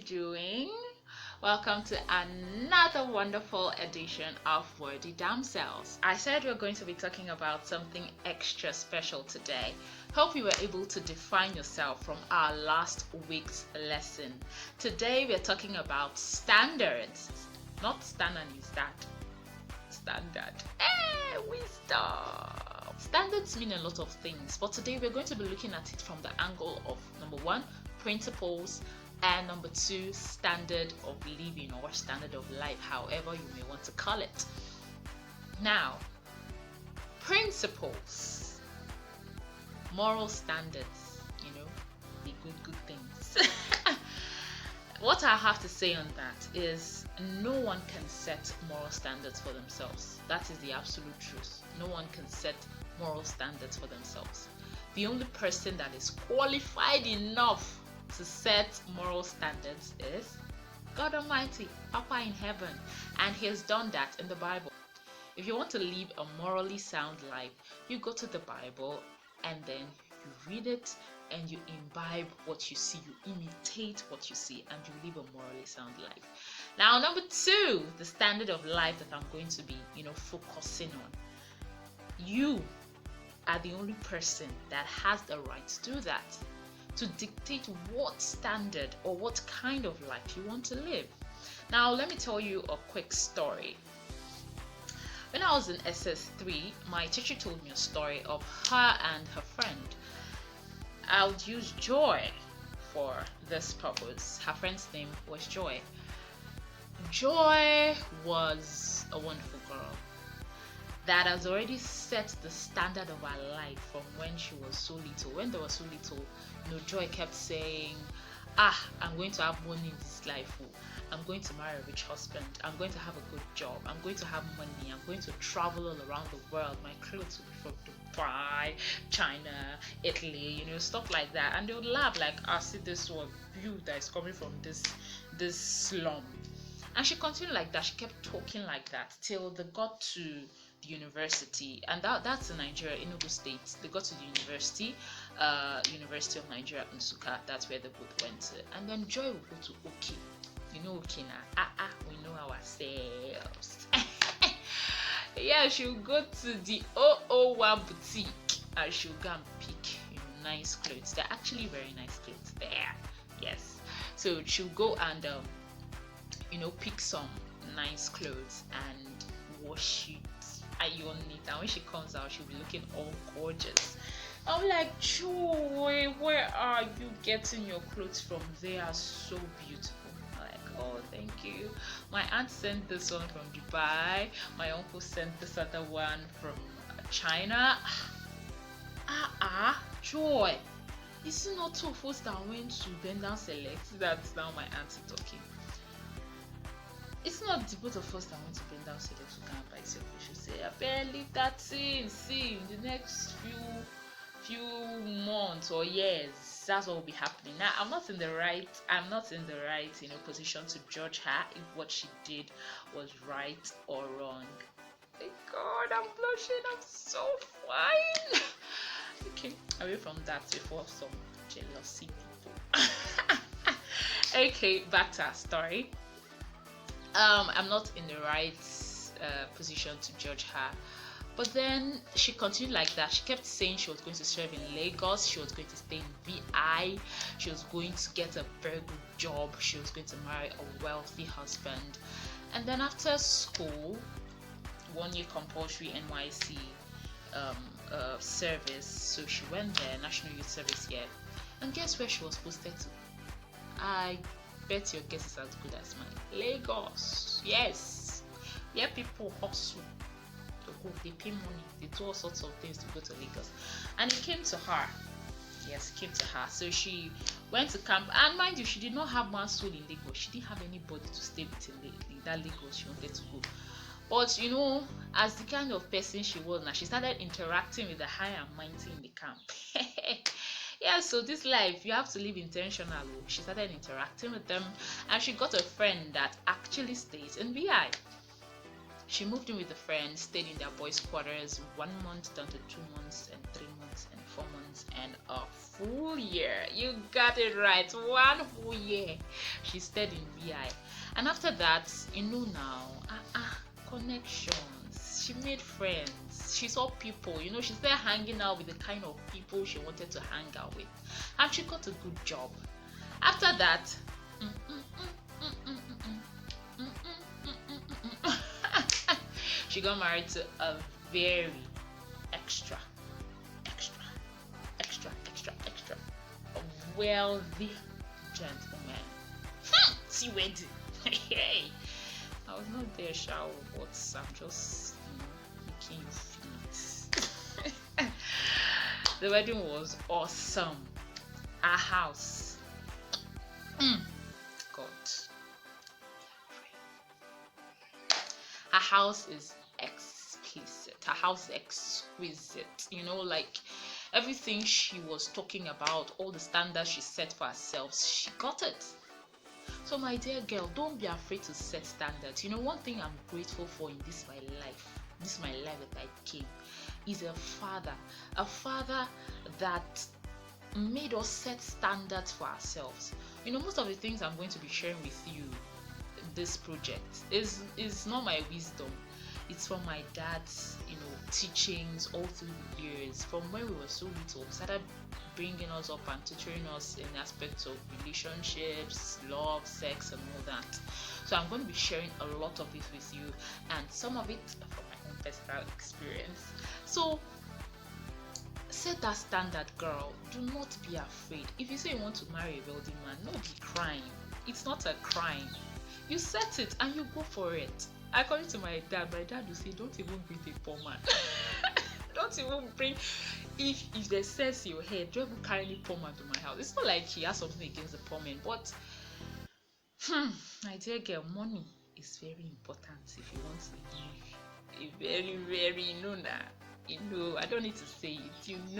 doing? Welcome to another wonderful edition of Wordy Damsels. I said we're going to be talking about something extra special today. Hope you were able to define yourself from our last week's lesson. Today we're talking about standards. Not standard is that. Standard. Hey, wisdom! Standards mean a lot of things, but today we're going to be looking at it from the angle of number one, principles, and number two, standard of living or standard of life, however you may want to call it. Now, principles, moral standards, the good things. What I have to say on that is no one can set moral standards for themselves. That is the absolute truth. No one can set moral standards for themselves. The only person that is qualified enough to set moral standards is God Almighty, Papa in heaven, and He has done that in the Bible. If you want to live a morally sound life, you go to the Bible and then you read it and you imbibe what you see, you imitate what you see, and you live a morally sound life. Now, number two, the standard of life that I'm going to be, focusing on. You are the only person that has the right to do that, to dictate what standard or what kind of life you want to live. Now, let me tell you a quick story. When I was in SS3, my teacher told me a story of her and her friend. I'll use Joy for this purpose. Her friend's name was Joy. Joy was a wonderful girl that has already set the standard of her life from when she was so little. When they were so little, Joy kept saying, I'm going to have money in this life. I'm going to marry a rich husband. I'm going to have a good job. I'm going to have money. I'm going to travel all around the world. My clothes will be from Dubai, China, Italy, stuff like that. And they would laugh like, see this one, you that is coming from this slum. And she continued like that. She kept talking like that till they got to the university, and that's in Nigeria, Enugu State. They got to the university, University of Nigeria, Nsukka. That's where they both went to. And then Joy will go to Oki. Okay now. We know ourselves. Yeah, she'll go to the 001 boutique and she'll go and pick, nice clothes. They're actually very nice clothes there. Yes. So she'll go and, pick some nice clothes and wash it, iron it, and when she comes out, she'll be looking all gorgeous. I'm like, Joy, where are you getting your clothes from? They are so beautiful. Oh, thank you. My aunt sent this one from Dubai. My uncle sent this other one from China. Joy. Is it not two first that went to Bend Down Select? That's now my auntie talking. It's not the both of us that went to Bend Down Select to go and buy something. She say, I better leave that thing. See, in the next few months or years, that's what will be happening. Now, I'm not in the right position to judge her if what she did was right or wrong. Thank God, I'm blushing. I'm so fine. Okay, away from that before some jealousy people. Okay, back to our story. I'm not in the right position to judge her. But then she continued like that. She kept saying she was going to serve in Lagos. She was going to stay in VI. She was going to get a very good job. She was going to marry a wealthy husband. And then after school, 1 year compulsory NYC service. So she went there, National Youth Service here. And guess where she was posted to? I bet your guess is as good as mine. Lagos. Yes. Yeah, people hustle. They pay money, they do all sorts of things to go to Lagos, and it came to her. Yes, it came to her. So she went to camp, and mind you, she did not have one soul in Lagos. She didn't have anybody to stay with in that Lagos she wanted to go. But as the kind of person she was now, she started interacting with the high and mighty in the camp. Yeah, so this life you have to live intentional. She started interacting with them, and she got a friend that actually stays in VI. She moved in with a friend, stayed in their boys' quarters 1 month down to 2 months and 3 months and 4 months and a full year. You got it right, 1 full year. She stayed in VI. And after that, now, connections. She made friends. She saw people, she started hanging out with the kind of people she wanted to hang out with. And she got a good job. After that, she got married to a very extra wealthy gentleman. See wedding. Hey, I was not there, shall, but I'm just making you feel it. The wedding was awesome. Our house. God. Her house is explicit. Her house is exquisite. Like everything she was talking about, all the standards she set for herself, she got it. So my dear girl, don't be afraid to set standards. One thing I'm grateful for in my life that I came, is a father that made us set standards for ourselves. Most of the things I'm going to be sharing with you this project is not my wisdom. It's from my dad's teachings all through the years. From when we were so little, he started bringing us up and tutoring us in aspects of relationships, love, sex, and all that. So I'm going to be sharing a lot of it with you, and some of it from my own personal experience. So set that standard, girl. Do not be afraid. If you say you want to marry a wealthy man, no be crying. It's not a crime. You set it and you go for it. According to my dad will say, don't even bring a poor man. Don't even bring, if there's sense in your head, don't even carry any poor man to my house. It's not like he has something against the poor man, but my dear girl, money is very important if you want to live a very, very, I don't need to say it,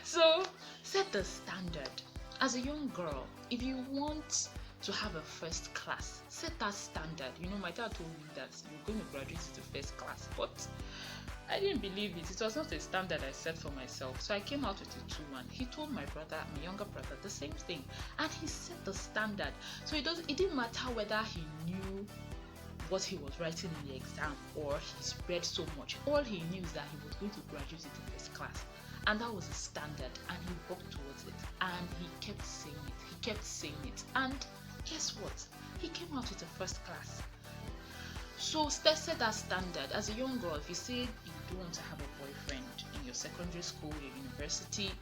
So set the standard. As a young girl, if you want to have a first class, set that standard. My dad told me that you're going to graduate to first class, but I didn't believe it. It was not a standard I set for myself. So I came out with a 2-1. He told my younger brother, the same thing, and he set the standard. So it didn't matter whether he knew what he was writing in the exam or he's read so much. All he knew is that he was going to graduate into first class, and that was a standard, and he worked towards it, and he kept saying it, and guess what? He came out with a first class. So set that standard. As a young girl, if you say you don't want to have a boyfriend in your secondary school, your university,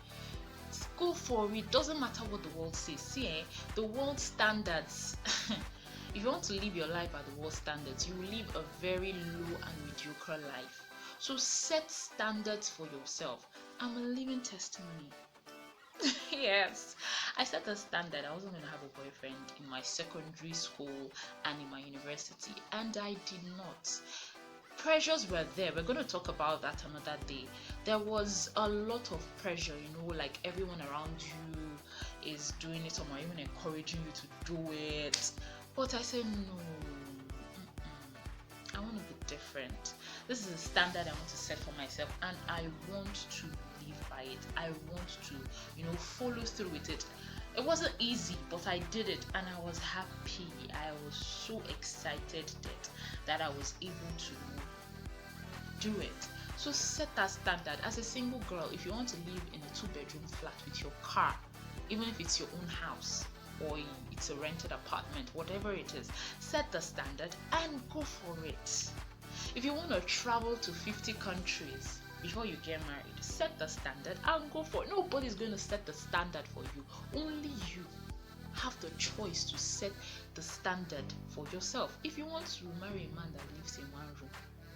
go for it. Doesn't matter what the world says. See, the world standards. If you want to live your life by the world standards, you will live a very low and mediocre life. So set standards for yourself. I'm a living testimony. Yes, I set a standard. I wasn't going to have a boyfriend in my secondary school and in my university, and I did not. Pressures were there. We're going to talk about that another day. There was a lot of pressure, like everyone around you is doing it, or even encouraging you to do it. But I said no. I want to be different. This is a standard I want to set for myself, and I want to live by it. I want to, follow through with it. It wasn't easy, but I did it, and I was happy. I was so excited that I was able to do it. So set that standard. As a single girl, if you want to live in a 2-bedroom flat with your car, even if it's your own house or it's a rented apartment, whatever it is, set the standard and go for it. If you want to travel to 50 countries before you get married, set the standard and go for it. Nobody's going to set the standard for you. Only you have the choice to set the standard for yourself. If you want to marry a man that lives in one room,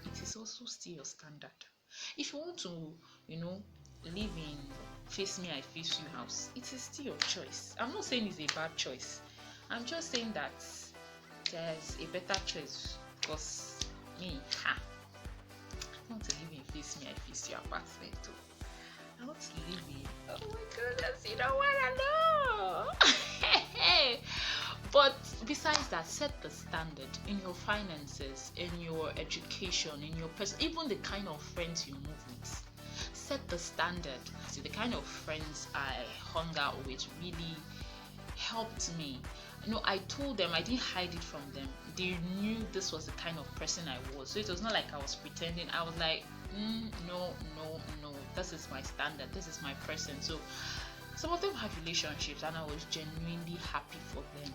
it is also still your standard. If you want to, live in face me, I face you house, it is still your choice. I'm not saying it's a bad choice. I'm just saying that there's a better choice, because me, I want to live in face me, I face you apartment too. I want to live in, oh my goodness, you know what I know. But besides that, set the standard in your finances, in your education, in your person, even the kind of friends you move with. Set the standard. See, the kind of friends I hung out with really helped me. I told them, I didn't hide it from them. They knew this was the kind of person I was. So it was not like I was pretending. I was like, no, this is my standard, this is my person. So some of them have relationships, and I was genuinely happy for them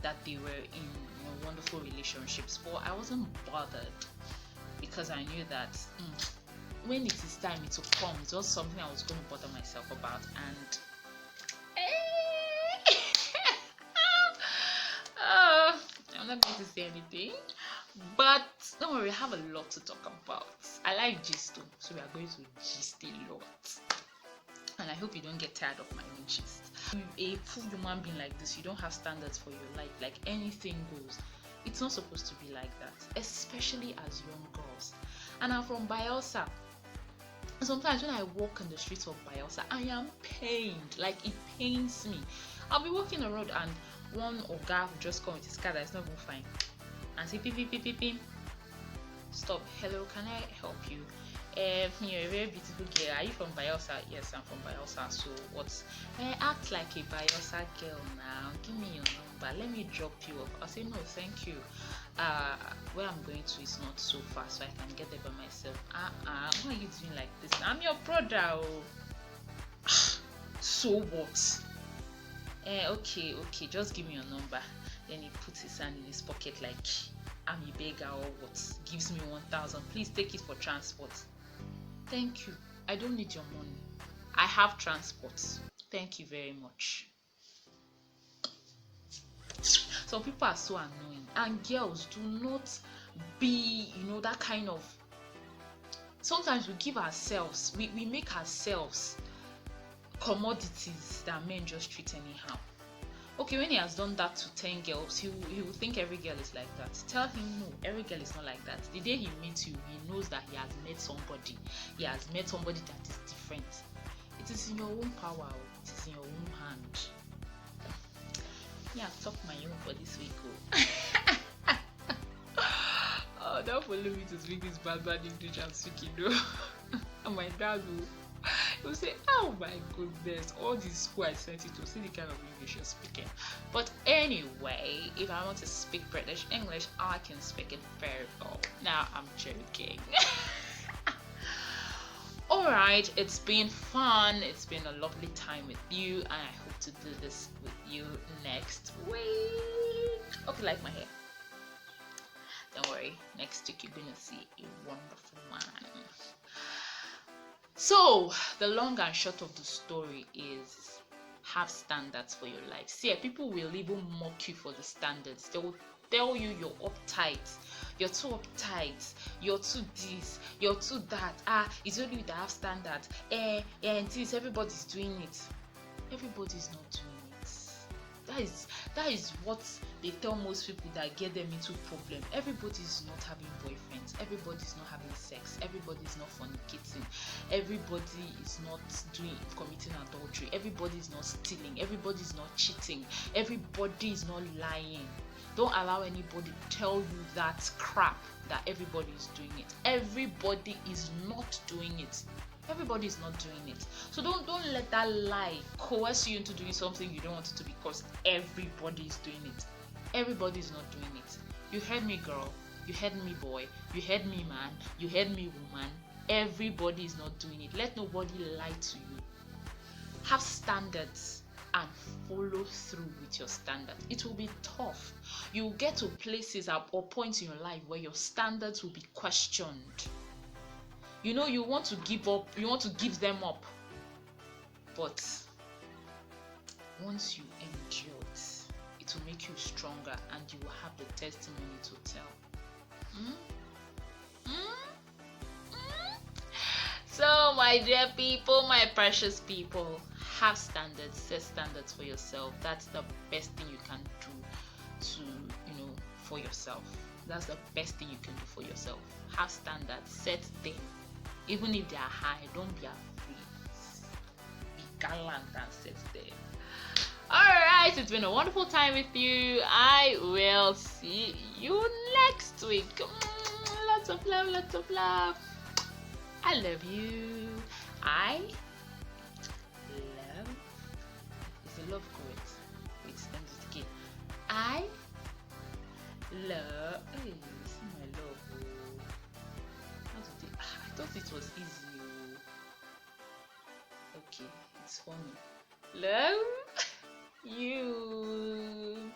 that they were in wonderful relationships. But I wasn't bothered, because I knew that when it is time, it will come. It was something I was going to bother myself about. And I'm not going to say anything, but don't worry, I have a lot to talk about. I like gist too, so we are going to gist a lot, and I hope you don't get tired of my own gist. A full human being like this, you don't have standards for your life, like anything goes. It's not supposed to be like that, especially as young girls. And I'm from Bayelsa. Sometimes when I walk in the streets of Bayelsa, I am pained, like it pains me. I'll be walking the road and one oga will just come with his car that's not even fine and say beep beep beep beep beep. Stop. Hello, can I help you? You're a very beautiful girl. Are you from Bayelsa? Yes, I'm from Bayelsa. So what's act like a Bayelsa girl now. Give me your number. Let me drop you off. I'll say no, thank you. Where I'm going to is not so far, so I can get there by myself. Why are you doing like this? I'm your brother. So what? Okay, just give me your number. Then he puts his hand in his pocket like I'm a beggar or what. Gives me 1,000. Please take it for transport. Thank you. I don't need your money. I have transport. Thank you very much. Some people are so annoying, and girls, do not be that kind of. Sometimes we give ourselves, we make ourselves commodities that men just treat anyhow. Okay, when he has done that to 10 girls, he will think every girl is like that. Tell him no, every girl is not like that. The day he meets you, he knows that he has met somebody. He has met somebody that is different. It is in your own power. It is in your own hand. Yeah, I've talked my own for this week. Oh, don't follow me to speak this bad English I'm speaking, though. And my dad will say, oh my goodness, all these school I sent you to, see the kind of English you're speaking. But anyway, if I want to speak British English, I can speak it very well. Now I'm joking. Alright, it's been fun. It's been a lovely time with you, and I hope to do this with you next week. Okay, like my hair. Don't worry, next week you're gonna see a wonderful one. So the long and short of the story is, have standards for your life. See, people will even mock you for the standards. They will tell you you're uptight, you're too uptight, you're too this, you're too that. It's only you that have standards. And this, everybody's doing it. Everybody's not doing it. That is what they tell most people that get them into problem. Everybody's not having boyfriends, everybody's not having sex, everybody's not fornicating, everybody is not committing adultery, everybody's not stealing, everybody's not cheating, everybody is not lying. Don't allow anybody to tell you that crap that everybody is doing it. Everybody is not doing it. Everybody is not doing it. So don't let that lie coerce you into doing something you don't want it to be, because everybody is doing it. Everybody is not doing it. You heard me, girl. You heard me, boy. You heard me, man. You heard me, woman. Everybody is not doing it. Let nobody lie to you. Have standards and follow through with your standards. It will be tough. You will get to places or points in your life where your standards will be questioned. You want to give up, you want to give them up. But once you endure it will make you stronger, and you will have the testimony to tell. So, my dear people, my precious people, have standards, set standards for yourself. That's the best thing you can do for yourself. That's the best thing you can do for yourself. Have standards, set them. Even if they are high, don't be afraid. Be gallant and set them. Alright, it's been a wonderful time with you. I will see you next week. Lots of love, lots of love. I love you. I love. Is the love correct? It ends with K. I love. Hey, see my love. Oh. How did it? I thought it was easy. Oh. Okay, it's funny. Love you.